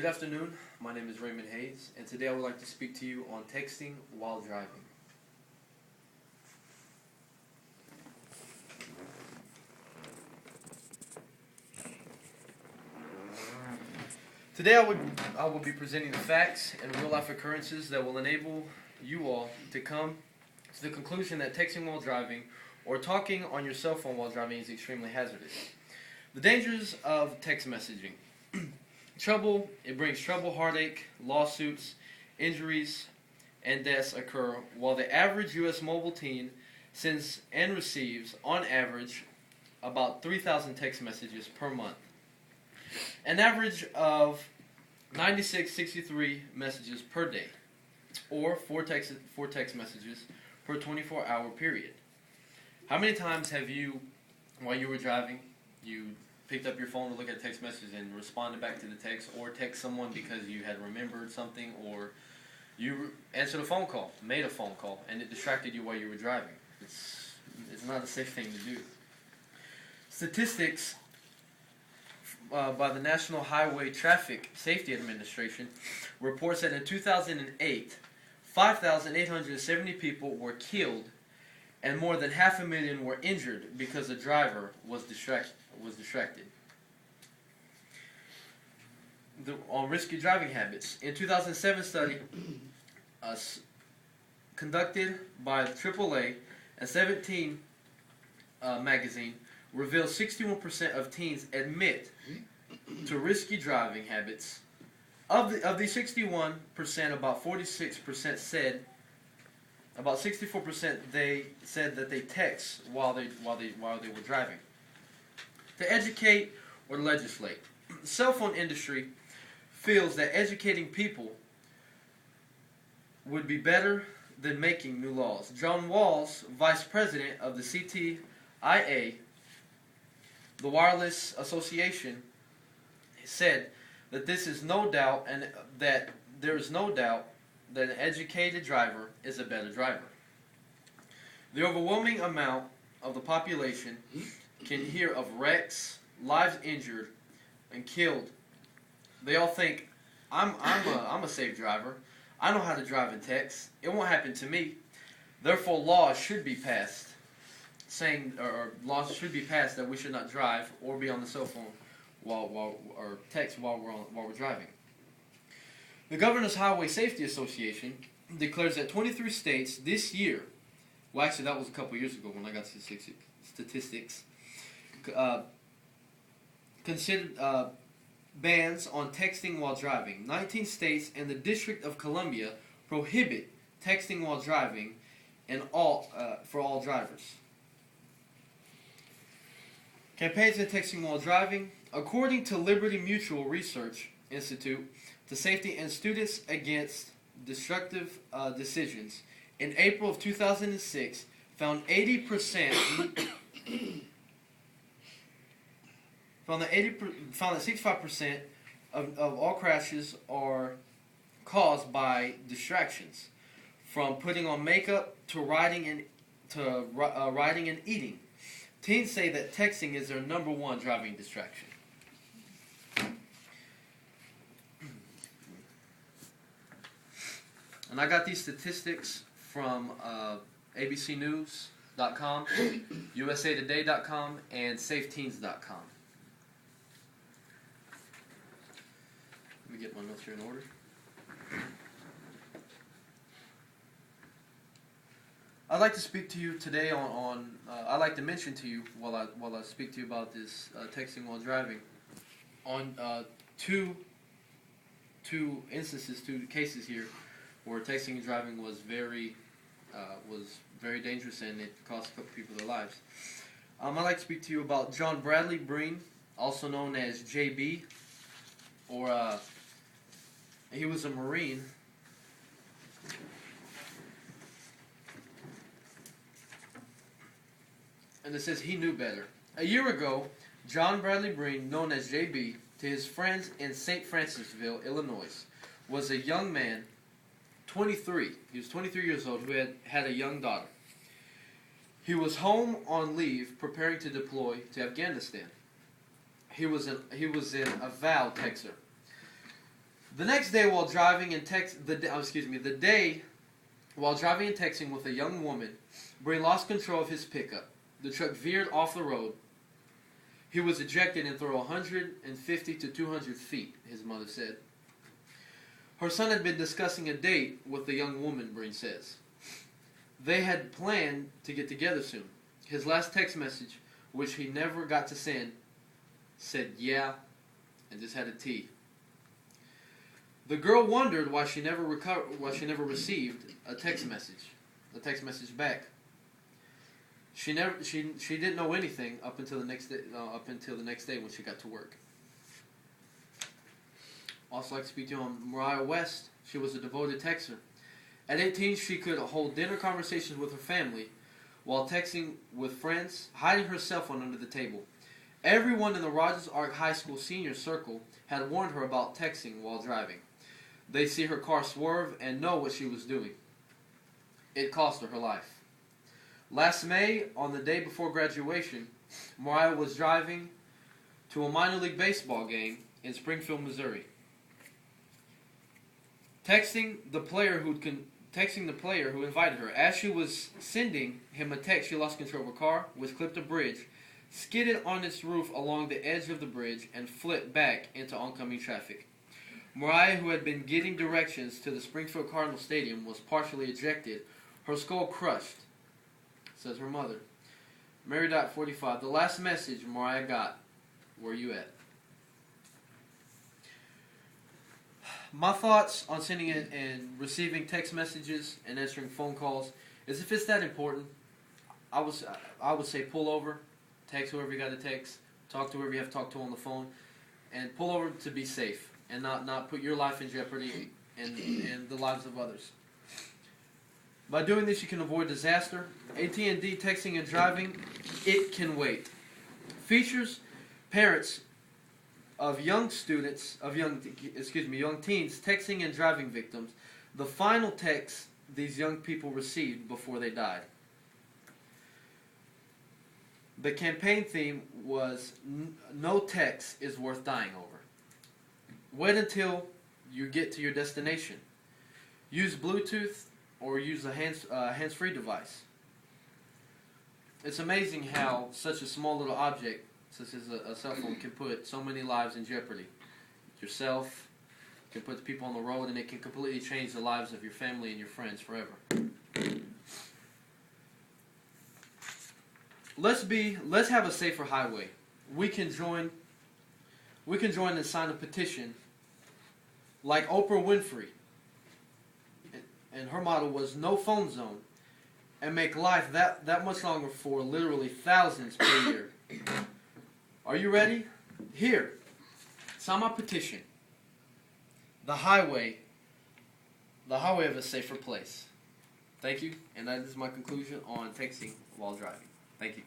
Good afternoon, my name is Raymond Hayes, and today I would like to speak to you on texting while driving. Today I will be presenting the facts and real life occurrences that will enable you all to come to the conclusion that texting while driving or talking on your cell phone while driving is extremely hazardous. The dangers of text messaging. It brings trouble, heartache, lawsuits, injuries, and deaths occur while the average U.S. mobile teen sends and receives, on average, about 3,000 text messages per month. An average of 63 messages per day, or four text messages per 24-hour period. How many times have you, while you were driving, you picked up your phone to look at a text message and responded back to the text, or text someone because you had remembered something, or you answered a phone call, made a phone call, and it distracted you while you were driving? It's not a safe thing to do. Statistics by the National Highway Traffic Safety Administration reports that in 2008, 5,870 people were killed and more than 500,000 were injured because a driver was distracted. On risky driving habits. In 2007 study conducted by AAA and 17 magazine revealed 61% of teens admit to risky driving habits. Of the 61%, about 46% said, about 64% they said that they text while they were driving. To educate or legislate. The cell phone industry feels that educating people would be better than making new laws. John Walls, vice president of the CTIA, the Wireless Association, said that this is no doubt, and that there is no doubt that an educated driver is a better driver. The overwhelming amount of the population can hear of wrecks, lives injured, and killed. They all think, I'm a safe driver. I know how to drive and text. It won't happen to me. Therefore, laws should be passed that we should not drive or be on the cell phone or text while we're driving. The Governor's Highway Safety Association declares that 23 states this year, well, actually that was a couple years ago when I got statistics, considered bans on texting while driving. 19 states and the District of Columbia prohibit texting while driving for all drivers. Campaigns and texting while driving. According to Liberty Mutual Research Institute, to Safety and Students Against Destructive Decisions, in April of 2006, found that 65% of all crashes are caused by distractions, from putting on makeup to riding and eating. Teens say that texting is their number one driving distraction. And I got these statistics from abcnews.com, usatoday.com, and safeteens.com. Let me get my notes here in order. I'd like to speak to you today I'd like to mention to you while I speak to you about this texting while driving on two cases here where texting and driving was very dangerous and it cost a couple people their lives. I'd like to speak to you about John Bradley Breen, also known as JB, or he was a Marine. And it says he knew better. A year ago, John Bradley Breen, known as JB, to his friends in St. Francisville, Illinois, was a young man, 23. He was 23 years old, who had a young daughter. He was home on leave, preparing to deploy to Afghanistan. He was an avowed texter. The next day while driving and the day while driving and texting with a young woman, Bray lost control of his pickup. The truck veered off the road. He was ejected and threw 150 to 200 feet, his mother said. Her son had been discussing a date with the young woman, Breen says. They had planned to get together soon. His last text message, which he never got to send, said yeah, and just had a T. The girl wondered why she never received a text message back. She didn't know anything up until the next day when she got to work. Also, like to speak to you on Mariah West. She was a devoted texter. At 18, she could hold dinner conversations with her family while texting with friends, hiding her cell phone under the table. Everyone in the Rogers Ark High School senior circle had warned her about texting while driving. They'd see her car swerve and know what she was doing. It cost her life. Last May, on the day before graduation, Mariah was driving to a minor league baseball game in Springfield, Missouri. Texting the player who invited her. As she was sending him a text, she lost control of her car, which clipped a bridge, skidded on its roof along the edge of the bridge, and flipped back into oncoming traffic. Mariah, who had been getting directions to the Springfield Cardinal Stadium, was partially ejected, her skull crushed, says her mother. Mary Dot 45. The last message Mariah got, where you at? My thoughts on sending and receiving text messages and answering phone calls is if it's that important, I would say pull over, text whoever you got to text, talk to whoever you have to talk to on the phone, and pull over to be safe and not put your life in jeopardy and the lives of others. By doing this, you can avoid disaster. AT&D texting and driving, it can wait. Features parents of young teens texting and driving victims, the final text these young people received before they died. The campaign theme was no text is worth dying over. Wait until you get to your destination. Use Bluetooth or use a hands-free device. It's amazing how such a small little object, such as a cell phone, can put so many lives in jeopardy. Yourself, can put the people on the road, and it can completely change the lives of your family and your friends forever. Let's have a safer highway. We can join and sign a petition like Oprah Winfrey. And her motto was no phone zone, and make life that much longer for literally thousands per year. Are you ready? Here, sign my petition. The highway of a safer place. Thank you, and that is my conclusion on texting while driving. Thank you.